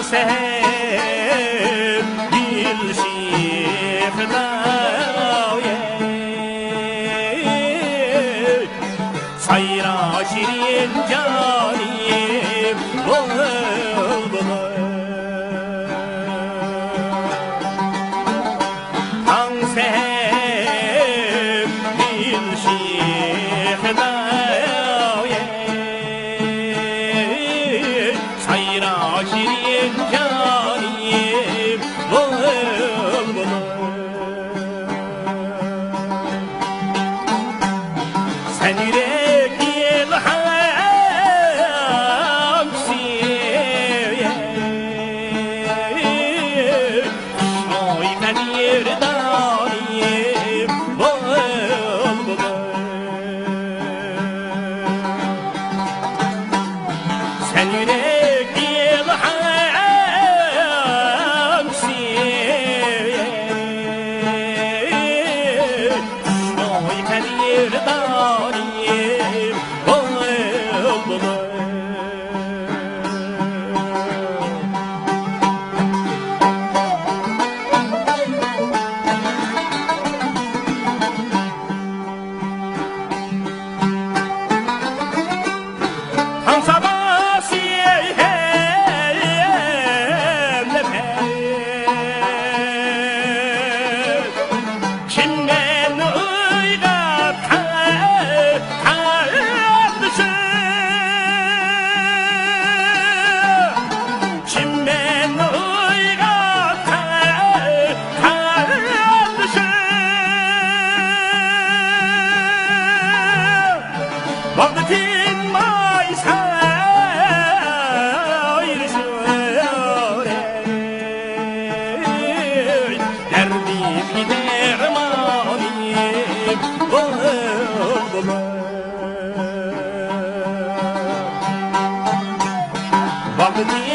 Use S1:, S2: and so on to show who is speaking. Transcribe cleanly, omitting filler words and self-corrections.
S1: sev dil şifdaye sayra şirin canim bulbul tan sev dil şifdaye sayra şirin canim bulbul sen yürek ilham siye oy ben yerdaniyim bulbul sen yürek ilham siye oy ben yerdaniyim bulbul han sabah siyem nefes kimden uydap kaldışı kimden uydap kaldışı vaktin maysa derdim dermaniyim bulbul vaktin